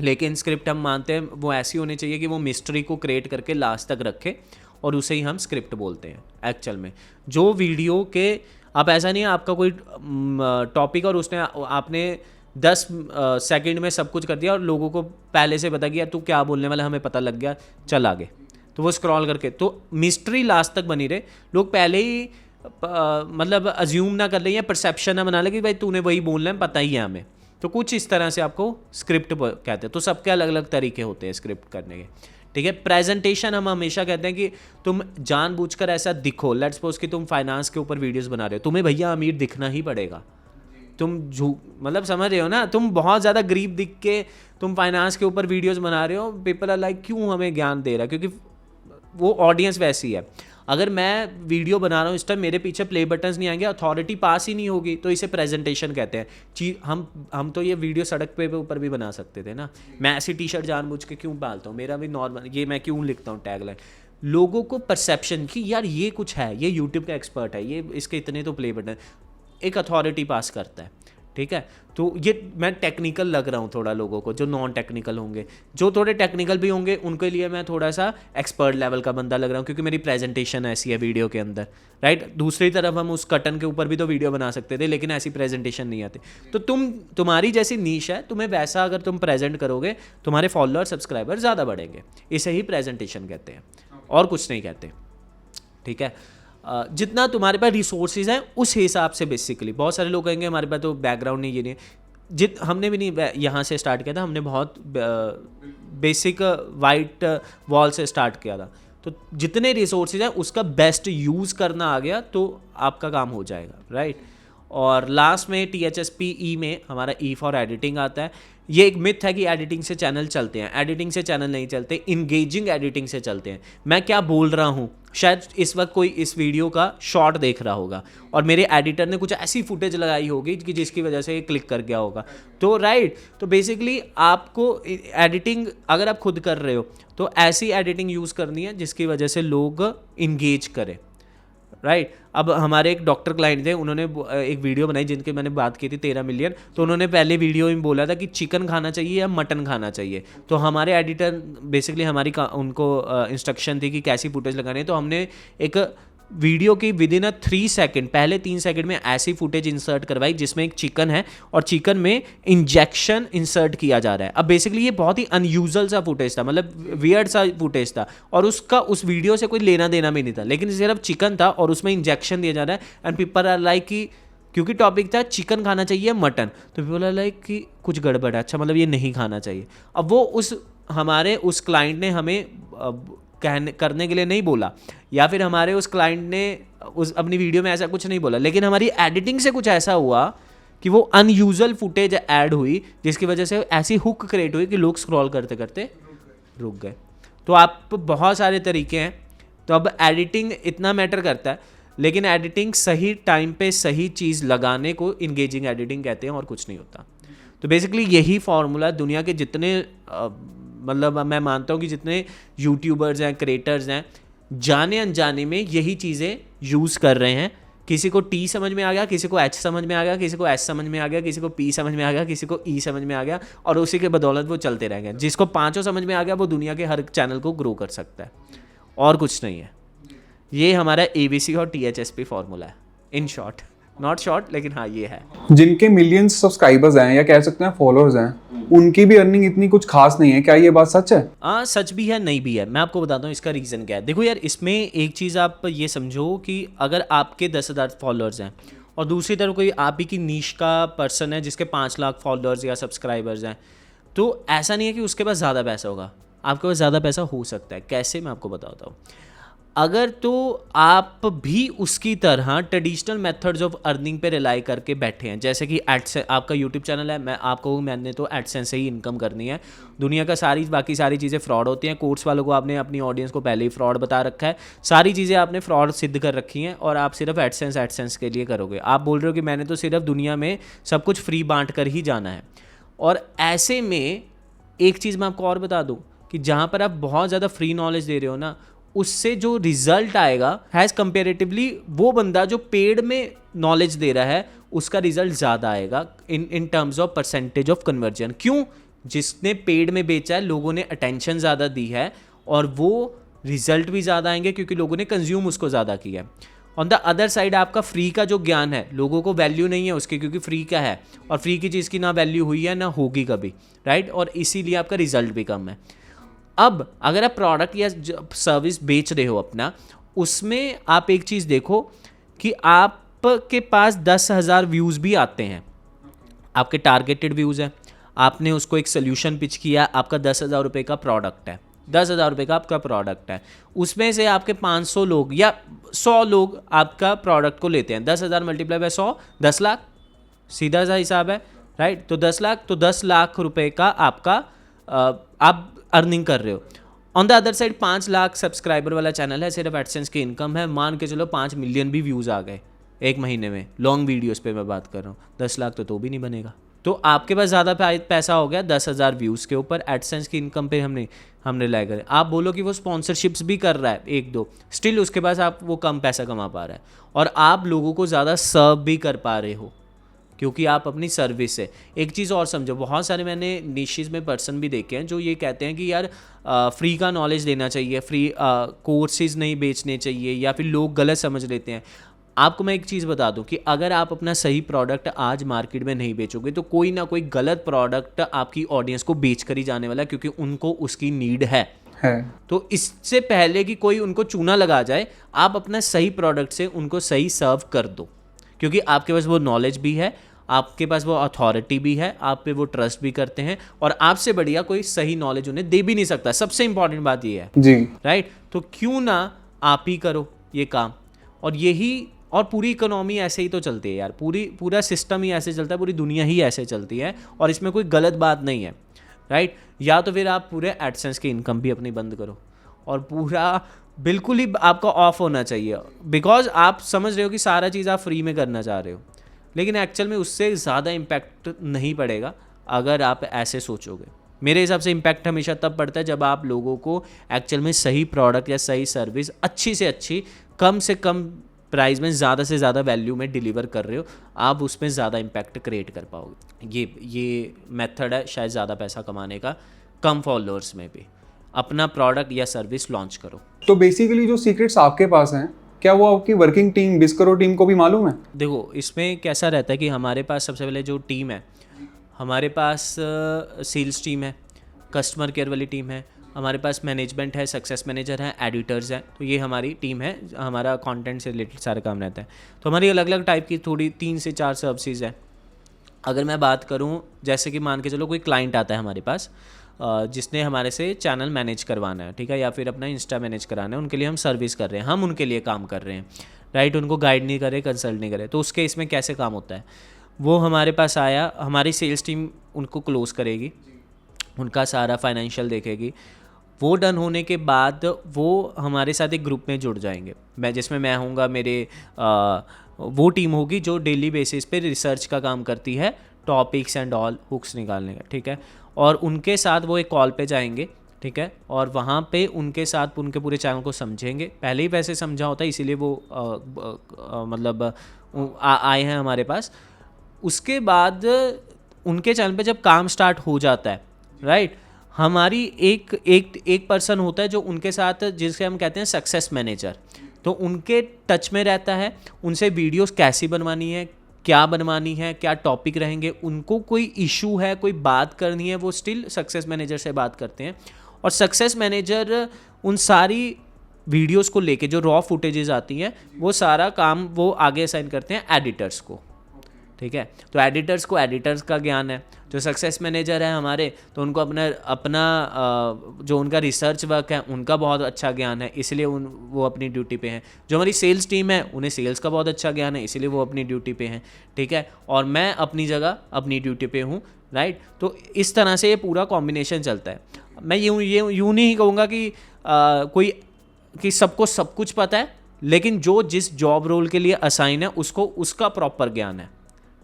लेकिन स्क्रिप्ट हम मानते हैं वो ऐसी होनी चाहिए कि वो मिस्ट्री को क्रिएट करके लास्ट तक रखे, और उसे ही हम स्क्रिप्ट बोलते हैं एक्चुअल में। जो वीडियो के आप ऐसा नहीं है आपका कोई टॉपिक और उसने आपने 10 सेकंड में सब कुछ कर दिया और लोगों को पहले से बता गया तू क्या बोलने वाला, हमें पता लग गया, चल आगे, तो वो स्क्रॉल करके, तो मिस्ट्री लास्ट तक बनी रहे, लोग पहले ही मतलब अज्यूम ना कर ले या परसेप्शन ना बना ले कि भाई तूने वही बोलना है, पता ही है हमें। तो कुछ इस तरह से आपको स्क्रिप्ट कहते हैं। तो सबके अलग अलग तरीके होते हैं स्क्रिप्ट करने के, ठीक है। प्रेजेंटेशन हम हमेशा कहते हैं कि तुम जानबूझकर ऐसा दिखो, लेट्स सपोज कि तुम फाइनेंस के ऊपर वीडियोस बना रहे हो, तुम्हें भैया अमीर दिखना ही पड़ेगा। तुम मतलब समझ रहे हो ना, तुम बहुत ज़्यादा गरीब दिख के तुम फाइनेंस के ऊपर वीडियोस बना रहे हो, पीपल आर लाइक क्यों हमें ज्ञान दे रहा है, क्योंकि वो ऑडियंस वैसी है। अगर मैं वीडियो बना रहा हूँ इस टाइम मेरे पीछे प्ले बटन्स नहीं आएंगे, अथॉरिटी पास ही नहीं होगी, तो इसे प्रेजेंटेशन कहते हैं। हम तो ये वीडियो सड़क पे ऊपर भी बना सकते थे ना। मैं ऐसी टी शर्ट जानबूझ के क्यों डालता हूँ, मेरा भी नॉर्मल, ये मैं क्यों लिखता हूँ टैगलाइन, लोगों को परसेप्शन कि यार ये कुछ है, ये यूट्यूब का एक्सपर्ट है, ये इसके इतने तो प्ले बटन, एक अथॉरिटी पास करता है, ठीक है। तो ये मैं टेक्निकल लग रहा हूँ थोड़ा लोगों को, जो नॉन टेक्निकल होंगे, जो थोड़े टेक्निकल भी होंगे उनके लिए मैं थोड़ा सा एक्सपर्ट लेवल का बंदा लग रहा हूँ, क्योंकि मेरी प्रेजेंटेशन ऐसी है वीडियो के अंदर, राइट। दूसरी तरफ हम उस कटन के ऊपर भी तो वीडियो बना सकते थे, लेकिन ऐसी प्रेजेंटेशन नहीं आती। तो तुम्हारी जैसी नीश है, तुम्हें वैसा अगर तुम प्रेजेंट करोगे, तुम्हारे फॉलोअर सब्सक्राइबर ज़्यादा बढ़ेंगे। इसे ही प्रेजेंटेशन कहते हैं, और कुछ नहीं कहते, ठीक है। जितना तुम्हारे पास रिसोर्सेज हैं उस हिसाब से बेसिकली, बहुत सारे लोग कहेंगे हमारे पास तो बैकग्राउंड नहीं, ये नहीं, हमने भी नहीं यहाँ से स्टार्ट किया था, हमने बहुत बेसिक वाइट वॉल से स्टार्ट किया था। तो जितने रिसोर्सेज हैं उसका बेस्ट यूज़ करना आ गया तो आपका काम हो जाएगा, राइट। और लास्ट में THSPE में हमारा E फॉर एडिटिंग आता है। ये एक मिथ है कि एडिटिंग से चैनल चलते हैं, एडिटिंग से चैनल नहीं चलते, इंगेजिंग एडिटिंग से चलते हैं। मैं क्या बोल रहा हूँ, शायद इस वक्त कोई इस वीडियो का शॉर्ट देख रहा होगा और मेरे एडिटर ने कुछ ऐसी फुटेज लगाई होगी कि जिसकी वजह से ये क्लिक कर गया होगा, तो राइट। तो बेसिकली आपको एडिटिंग अगर आप खुद कर रहे हो तो ऐसी एडिटिंग यूज़ करनी है जिसकी वजह से लोग इंगेज करें, राइट। अब हमारे एक डॉक्टर क्लाइंट थे, उन्होंने एक वीडियो बनाई जिनकी मैंने बात की थी 13 मिलियन। तो उन्होंने पहले वीडियो में बोला था कि चिकन खाना चाहिए या मटन खाना चाहिए। तो हमारे एडिटर बेसिकली उनको इंस्ट्रक्शन थी कि कैसी फुटेज लगानी है। तो हमने एक वीडियो की विद इन 3 सेकंड, पहले 3 सेकंड में ऐसी फुटेज इंसर्ट करवाई जिसमें एक चिकन है और चिकन में इंजेक्शन इंसर्ट किया जा रहा है। अब बेसिकली ये बहुत ही अनयूजुअल सा फुटेज था, मतलब वियर्ड सा फुटेज था, और उसका उस वीडियो से कोई लेना देना भी नहीं था, लेकिन सिर्फ चिकन था और उसमें इंजेक्शन दिया जा रहा है। एंड पीपल आर लाइक कि क्योंकि टॉपिक था चिकन खाना चाहिए मटन, तो पीपल आर लाइक कि कुछ गड़बड़ है, अच्छा मतलब ये नहीं खाना चाहिए। अब वो हमारे उस क्लाइंट ने हमें करने के लिए नहीं बोला, या फिर हमारे उस क्लाइंट ने अपनी वीडियो में ऐसा कुछ नहीं बोला, लेकिन हमारी एडिटिंग से कुछ ऐसा हुआ कि वो अनयूजुअल फुटेज ऐड हुई जिसकी वजह से ऐसी हुक क्रिएट हुई कि लोग स्क्रॉल करते करते रुक गए। तो आप बहुत सारे तरीके हैं। तो अब एडिटिंग इतना मैटर करता है, लेकिन एडिटिंग सही टाइम पे सही चीज़ लगाने को इंगेजिंग एडिटिंग कहते हैं, और कुछ नहीं होता। तो बेसिकली यही फॉर्मूला दुनिया के जितने मतलब मैं मानता हूँ कि जितने यूट्यूबर्स हैं, क्रिएटर्स हैं, जाने अनजाने में यही चीज़ें यूज़ कर रहे हैं। किसी को T समझ में आ गया, किसी को H समझ में आ गया, किसी को S समझ में आ गया, किसी को P समझ में आ गया, किसी को E समझ में आ गया, और उसी के बदौलत वो चलते रह गए। जिसको पांचों समझ में आ गया वो दुनिया के हर चैनल को ग्रो कर सकता है, और कुछ नहीं है। ये हमारा ABC और THSP फॉर्मूला है, इन शॉर्ट, नॉट शॉर्ट, लेकिन हाँ ये है। जिनके मिलियंस सब्सक्राइबर्स हैं या कह सकते हैं फॉलोअर्स हैं, उनकी भी अर्निंग इतनी कुछ खास नहीं है, क्या ये बात सच है? हाँ, सच भी है, नहीं भी है। मैं आपको बताता हूँ इसका रीज़न क्या है। देखो यार, इसमें एक चीज़ आप ये समझो कि अगर आपके 10,000 फॉलोअर्स हैं और दूसरी तरफ कोई आप ही की नीश का पर्सन है जिसके 5 लाख फॉलोअर्स या सब्सक्राइबर्स हैं, तो ऐसा नहीं है कि उसके पास ज़्यादा पैसा होगा। आपके पास ज़्यादा पैसा हो सकता है। कैसे, मैं आपको बताता हूँ। अगर तो आप भी उसकी तरह ट्रेडिशनल मेथड्स ऑफ अर्निंग पे रिलाई करके बैठे हैं, जैसे कि एडसेंस, आपका यूट्यूब चैनल है, मैंने तो एडसेंस से ही इनकम करनी है। दुनिया का बाकी सारी चीज़ें फ्रॉड होती हैं। कोर्स वालों को आपने अपनी ऑडियंस को पहले ही फ्रॉड बता रखा है, सारी चीज़ें आपने फ्रॉड सिद्ध कर रखी हैं, और आप सिर्फ एडसेंस के लिए करोगे। आप बोल रहे हो कि मैंने तो सिर्फ दुनिया में सब कुछ फ्री बांट कर ही जाना है। और ऐसे में एक चीज़ मैं आपको और बता दूँ कि जहाँ पर आप बहुत ज़्यादा फ्री नॉलेज दे रहे हो ना, उससे जो रिजल्ट आएगा हैज़ कंपेरेटिवली वो बंदा जो पेड में नॉलेज दे रहा है उसका रिजल्ट ज़्यादा आएगा in terms of percentage of conversion. क्यों? जिसने पेड में बेचा है, लोगों ने अटेंशन ज़्यादा दी है, और वो रिजल्ट भी ज़्यादा आएंगे क्योंकि लोगों ने कंज्यूम उसको ज़्यादा किया है। ऑन द अदर साइड आपका फ्री का जो ज्ञान है, लोगों को वैल्यू नहीं है उसकी, क्योंकि फ्री का है, और फ्री की चीज़ की ना वैल्यू हुई है ना होगी कभी, राइट। और इसीलिए आपका रिजल्ट भी कम है। अब अगर आप प्रोडक्ट या सर्विस बेच रहे हो अपना, उसमें आप एक चीज़ देखो कि आपके पास 10,000 व्यूज़ भी आते हैं, आपके टारगेटेड व्यूज़ हैं, आपने उसको एक सोल्यूशन पिच किया, आपका 10,000 रुपये का प्रोडक्ट है, 10,000 रुपये का आपका प्रोडक्ट है, उसमें से आपके 500 लोग या 100 लोग आपका प्रोडक्ट को लेते हैं, 10,000 मल्टीप्लाई बाय 100, 10 लाख, सीधा सा हिसाब है, राइट। तो 10 लाख, तो 10 लाख रुपए का आपका आप अर्निंग कर रहे हो। On the other side 5 lakh subscriber वाला चैनल है, सिर्फ एडसेंस की इनकम है, मान के चलो 5 मिलियन भी व्यूज़ आ गए एक महीने में, लॉन्ग वीडियोस पे मैं बात कर रहा हूँ, 10 लाख तो भी नहीं बनेगा। तो आपके पास ज़्यादा पैसा हो गया 10,000 व्यूज़ के ऊपर, एडसेंस की इनकम पे हमने लाया करें। आप बोलो कि वो स्पॉन्सरशिप्स भी कर रहा है 1-2, स्टिल उसके पास आप वो कम पैसा कमा पा रहा है, और आप लोगों को ज़्यादा सर्व भी कर पा रहे हो क्योंकि आप अपनी सर्विस से। एक चीज़ और समझो, बहुत सारे मैंने निशेज़ में पर्सन भी देखे हैं जो ये कहते हैं कि यार फ्री का नॉलेज देना चाहिए, फ्री कोर्सेज नहीं बेचने चाहिए, या फिर लोग गलत समझ लेते हैं। आपको मैं एक चीज़ बता दूं कि अगर आप अपना सही प्रोडक्ट आज मार्केट में नहीं बेचोगे तो कोई ना कोई गलत प्रोडक्ट आपकी ऑडियंस को बेच कर ही जाने वाला है, क्योंकि उनको उसकी नीड है। तो इससे पहले कि कोई उनको चूना लगा जाए, आप अपना सही प्रोडक्ट से उनको सही सर्व कर दो, क्योंकि आपके पास वो नॉलेज भी है, आपके पास वो अथॉरिटी भी है, आप पे वो ट्रस्ट भी करते हैं, और आपसे बढ़िया कोई सही नॉलेज उन्हें दे भी नहीं सकता। सबसे इंपॉर्टेंट बात ये है जी, राइट। तो क्यों ना आप ही करो ये काम, और यही, और पूरी इकोनॉमी ऐसे ही तो चलती है यार, पूरा सिस्टम ही ऐसे चलता है, पूरी दुनिया ही ऐसे चलती है, और इसमें कोई गलत बात नहीं है, राइट। या तो फिर आप पूरे एडसेंस की इनकम भी अपनी बंद करो, और पूरा बिल्कुल ही आपका ऑफ होना चाहिए, बिकॉज आप समझ रहे हो कि सारा चीज़ आप फ्री में करना चाह रहे हो, लेकिन एक्चुअल में उससे ज़्यादा इम्पैक्ट नहीं पड़ेगा अगर आप ऐसे सोचोगे। मेरे हिसाब से इम्पैक्ट हमेशा तब पड़ता है जब आप लोगों को एक्चुअल में सही प्रोडक्ट या सही सर्विस अच्छी से अच्छी, कम से कम प्राइस में, ज़्यादा से ज़्यादा वैल्यू में डिलीवर कर रहे हो, आप उसमें ज़्यादा इम्पैक्ट क्रिएट कर पाओगे। ये मेथड है शायद ज़्यादा पैसा कमाने का, कम फॉलोअर्स में भी। अपना प्रोडक्ट या सर्विस लॉन्च करो। तो बेसिकली जो सीक्रेट्स आपके पास हैं, क्या वो आपकी वर्किंग टीम बिस्करो टीम को भी मालूम है? देखो, इसमें कैसा रहता है कि हमारे पास सबसे पहले जो टीम है, हमारे पास सेल्स टीम है, कस्टमर केयर वाली टीम है, हमारे पास मैनेजमेंट है, सक्सेस मैनेजर है, एडिटर्स हैं। तो ये हमारी टीम है, हमारा कंटेंट से रिलेटेड सारा काम रहता है। तो हमारी अलग अलग टाइप की थोड़ी 3 से 4 सर्विसेज है। अगर मैं बात करूं, जैसे कि मान के चलो कोई क्लाइंट आता है हमारे पास जिसने हमारे से चैनल मैनेज करवाना है, ठीक है, या फिर अपना इंस्टा मैनेज कराना है, उनके लिए हम सर्विस कर रहे हैं, हम उनके लिए काम कर रहे हैं, राइट। उनको गाइड नहीं करे, कंसल्ट नहीं करे। तो उसके इसमें कैसे काम होता है, वो हमारे पास आया, हमारी सेल्स टीम उनको क्लोज करेगी, उनका सारा फाइनेंशियल देखेगी। वो डन होने के बाद वो हमारे साथ एक ग्रुप में जुड़ जाएंगे, जिसमें मैं होऊंगा, मेरे वो टीम होगी जो डेली बेसिस पे रिसर्च का काम करती है, टॉपिक्स एंड ऑल हुक्स निकालने का, ठीक है। और उनके साथ वो एक कॉल पे जाएंगे, ठीक है, और वहाँ पे उनके साथ उनके पूरे चैनल को समझेंगे। पहले ही वैसे समझा होता है, इसीलिए वो मतलब आए हैं हमारे पास। उसके बाद उनके चैनल पे जब काम स्टार्ट हो जाता है, राइट, हमारी एक पर्सन होता है जो उनके साथ, जिसके हम कहते हैं सक्सेस मैनेजर, तो उनके टच में रहता है, उनसे वीडियोस कैसी बनवानी है, क्या बनवानी है, क्या टॉपिक रहेंगे, उनको कोई इशू है, कोई बात करनी है, वो स्टिल सक्सेस मैनेजर से बात करते हैं। और सक्सेस मैनेजर उन सारी वीडियोस को लेके, जो रॉ फुटेजेस आती हैं, वो सारा काम वो आगे असाइन करते हैं एडिटर्स को, ठीक है। तो एडिटर्स को एडिटर्स का ज्ञान है, जो सक्सेस मैनेजर है हमारे, तो उनको अपना जो उनका रिसर्च वर्क है उनका बहुत अच्छा ज्ञान है, इसलिए वो अपनी ड्यूटी पे हैं। जो हमारी सेल्स टीम है, उन्हें सेल्स का बहुत अच्छा ज्ञान है, इसलिए वो अपनी ड्यूटी पे हैं, ठीक है। और मैं अपनी जगह अपनी ड्यूटी पे हूँ, राइट। तो इस तरह से ये पूरा कॉम्बिनेशन चलता है। मैं यूँ नहीं कहूँगा कि सबको सब कुछ पता है, लेकिन जो जिस जॉब रोल के लिए असाइन है उसको उसका प्रॉपर ज्ञान है,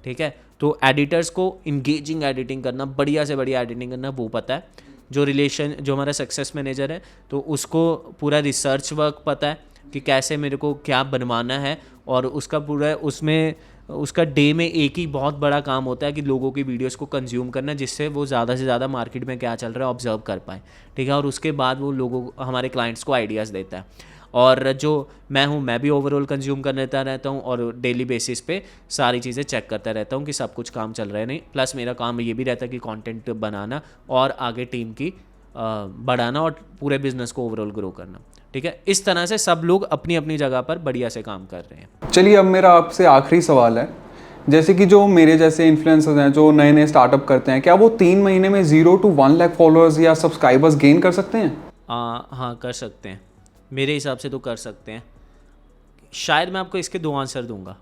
ठीक है। तो एडिटर्स को इंगेजिंग एडिटिंग करना, बढ़िया से बढ़िया एडिटिंग करना वो पता है। जो हमारा सक्सेस मैनेजर है, तो उसको पूरा रिसर्च वर्क पता है कि कैसे मेरे को क्या बनवाना है, और उसका पूरा उसमें उसका डे में एक ही बहुत बड़ा काम होता है कि लोगों की वीडियोस को कंज्यूम करना, जिससे वो ज़्यादा से ज़्यादा मार्केट में क्या चल रहा है ऑब्जर्व कर पाए, ठीक है। और उसके बाद वो हमारे क्लाइंट्स को आइडियाज़ देता है। और जो मैं हूँ, मैं भी ओवरऑल कंज्यूम करता रहता हूँ, और डेली बेसिस पे सारी चीज़ें चेक करता रहता हूँ कि सब कुछ काम चल रहा है नहीं। प्लस मेरा काम ये भी रहता है कि कंटेंट बनाना और आगे टीम की बढ़ाना और पूरे बिजनेस को ओवरऑल ग्रो करना, ठीक है। इस तरह से सब लोग अपनी अपनी जगह पर बढ़िया से काम कर रहे हैं। चलिए, अब मेरा आपसे आखिरी सवाल है, जैसे कि जो मेरे जैसे इन्फ्लुएंसर्स हैं जो नए स्टार्टअप करते हैं, क्या वो 3 महीने में 0 to 1 लाख फॉलोअर्स या सब्सक्राइबर्स गेन कर सकते हैं? हाँ कर सकते हैं, मेरे हिसाब से तो कर सकते हैं। शायद मैं आपको इसके 2 आंसर दूंगा।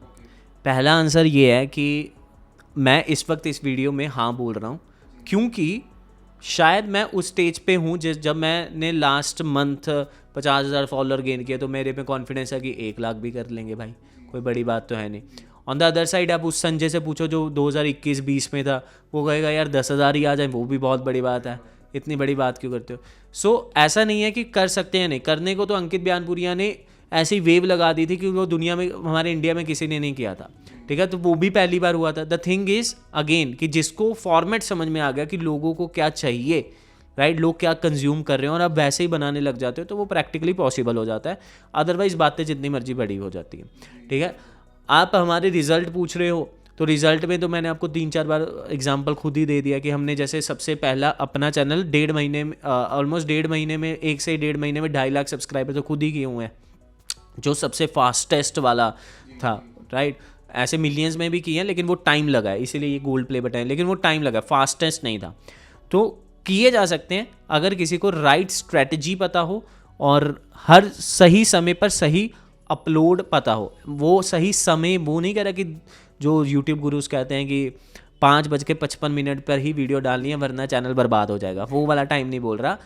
पहला आंसर ये है कि मैं इस वक्त इस वीडियो में हाँ बोल रहा हूँ क्योंकि शायद मैं उस स्टेज पे हूँ जब मैंने लास्ट मंथ 50,000 फॉलोअर गेन किए, तो मेरे पे कॉन्फिडेंस है कि 1 लाख भी कर लेंगे भाई, कोई बड़ी बात तो है नहीं। ऑन द अदर साइड आप उस संजय से पूछो जो 2021-20 में था, वो कहेगा यार 10,000 ही आ जाए वो भी बहुत बड़ी बात है, इतनी बड़ी बात क्यों करते हो। सो ऐसा नहीं है कि कर सकते हैं नहीं, करने को तो अंकित बयानपुरिया ने ऐसी वेव लगा दी थी कि वो दुनिया में, हमारे इंडिया में किसी ने नहीं किया था, ठीक है, तो वो भी पहली बार हुआ था। द थिंग इज अगेन कि जिसको फॉर्मेट समझ में आ गया कि लोगों को क्या चाहिए, राइट, लोग क्या कंज्यूम कर रहे हैं और आप वैसे ही बनाने लग जाते हो, तो वो प्रैक्टिकली पॉसिबल हो जाता है। अदरवाइज बातें जितनी मर्जी बड़ी हो जाती है, ठीक है। आप हमारे रिजल्ट पूछ रहे हो, तो रिजल्ट में तो मैंने आपको 3-4 बार एग्जांपल खुद ही दे दिया कि हमने जैसे सबसे पहला अपना चैनल 1.5 महीने में, ऑलमोस्ट 1.5 महीने में, 1 से 1.5 महीने में 2.5 लाख सब्सक्राइबर तो खुद ही किए हुए हैं, जो सबसे फास्टेस्ट वाला था, राइट। ऐसे मिलियंस में भी किए हैं लेकिन वो टाइम लगा है, इसीलिए ये गोल्ड प्ले बटन है, लेकिन वो टाइम लगा, फास्टेस्ट नहीं था। तो किए जा सकते हैं अगर किसी को राइट स्ट्रेटजी पता हो और हर सही समय पर सही अपलोड पता हो। वो सही समय, वो नहीं कह रहा कि जो यूट्यूब गुरुज कहते हैं कि 5:55 पर ही वीडियो डालनी है वरना चैनल बर्बाद हो जाएगा, वो वाला टाइम नहीं बोल रहा।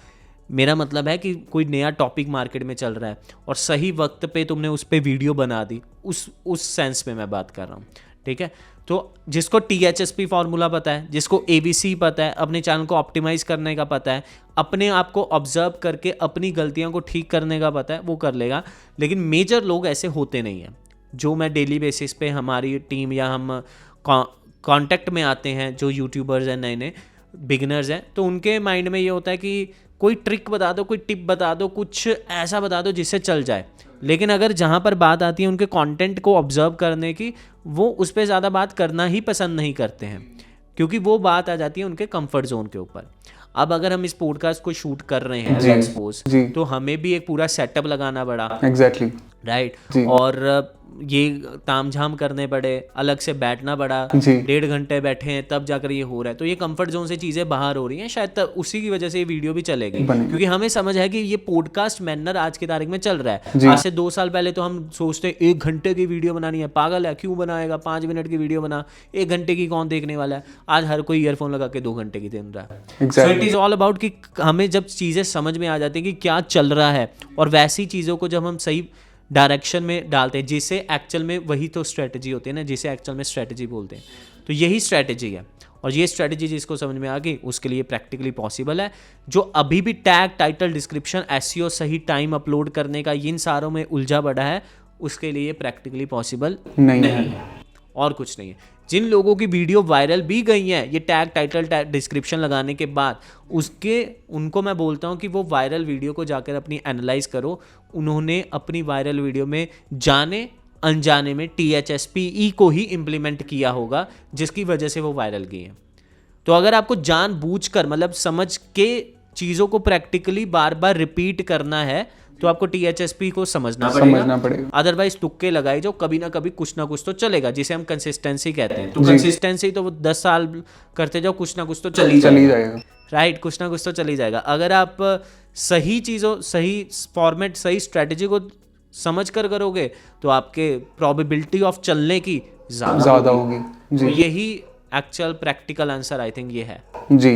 मेरा मतलब है कि कोई नया टॉपिक मार्केट में चल रहा है और सही वक्त पे तुमने उस पर वीडियो बना दी, उस सेंस में मैं बात कर रहा हूँ, ठीक है। तो जिसको THSP फार्मूला पता है, जिसको ABC पता है, अपने चैनल को ऑप्टिमाइज करने का पता है, अपने आप को ऑब्जर्व करके अपनी गलतियों को ठीक करने का पता है, वो कर लेगा। लेकिन मेजर लोग ऐसे होते नहीं हैं। जो मैं डेली बेसिस पे हमारी टीम या हम कांटेक्ट में आते हैं, जो यूट्यूबर्स हैं, नए नए बिगिनर्स हैं, तो उनके माइंड में ये होता है कि कोई ट्रिक बता दो, कोई टिप बता दो, कुछ ऐसा बता दो जिससे चल जाए। लेकिन अगर जहाँ पर बात आती है उनके कंटेंट को ऑब्जर्व करने की, वो उस पर ज़्यादा बात करना ही पसंद नहीं करते हैं, क्योंकि वो बात आ जाती है उनके कंफर्ट जोन के ऊपर। अब अगर हम इस पॉडकास्ट को शूट कर रहे हैं लेट्स सपोज, तो हमें भी एक पूरा सेटअप लगाना पड़ा, एग्जैक्टली, राइट, और ये तामझाम करने पड़े, अलग से बैठना पड़ा, 1.5 घंटे बैठे हैं तब जाकर ये हो रहा है। तो ये कंफर्ट जोन से चीज़ें बाहर हो रही हैं, शायद उसी की वजह से ये वीडियो भी चलेगी, क्योंकि हमें समझ है कि ये पॉडकास्ट मैनर आज की तारीख में चल रहा है। आज से 2 साल पहले तो हम सोचते 1 घंटे की वीडियो बनानी है, पागल है, क्यों बनाएगा, 5 मिनट की वीडियो बना, 1 घंटे की कौन देखने वाला है। आज हर कोई ईयरफोन लगा के 2 घंटे की देख रहा है। So it is all about कि हमें जब चीज़ें समझ में आ जाती हैं कि क्या चल रहा है, और वैसी चीज़ों को जब हम सही डायरेक्शन में डालते हैं, जिसे एक्चुअल में, वही तो स्ट्रेटजी होती है ना, जिसे एक्चुअल में स्ट्रेटजी बोलते हैं। तो यही स्ट्रेटजी है, और ये स्ट्रेटजी जिसको समझ में आ गई उसके लिए प्रैक्टिकली पॉसिबल है। जो अभी भी टैग, टाइटल, डिस्क्रिप्शन, SEO, सही टाइम अपलोड करने का, इन सारों में उलझा पड़ा है, उसके लिए प्रैक्टिकली पॉसिबल नहीं है, और कुछ नहीं है। जिन लोगों की वीडियो वायरल भी गई हैं ये टैग, टाइटल, डिस्क्रिप्शन लगाने के बाद, उनको मैं बोलता हूँ कि वो वायरल वीडियो को जाकर अपनी एनालाइज करो। उन्होंने अपनी वायरल वीडियो में जाने अनजाने में THSPE को ही इम्प्लीमेंट किया होगा, जिसकी वजह से वो वायरल गई है। तो अगर आपको जानबूझकर, मतलब समझ के चीज़ों को प्रैक्टिकली बार बार रिपीट करना है, तो आपको THSP को समझना पड़ेगा। अदरवाइज तुक्के लगाए जो कभी ना कभी कुछ ना कुछ तो चलेगा, जिसे हम कंसिस्टेंसी कहते हैं। तो कंसिस्टेंसी तो वो 10 साल करते जाओ, कुछ ना कुछ तो चल ही जाएगा, राइट, कुछ ना कुछ तो चल ही जाएगा। अगर आप सही चीज़ों, सही फॉर्मेट, सही स्ट्रेटजी को समझ कर करोगे तो आपके प्रोबेबिलिटी ऑफ चलने की ज़्यादा होगी। तो यही actual practical answer I think ये है जी।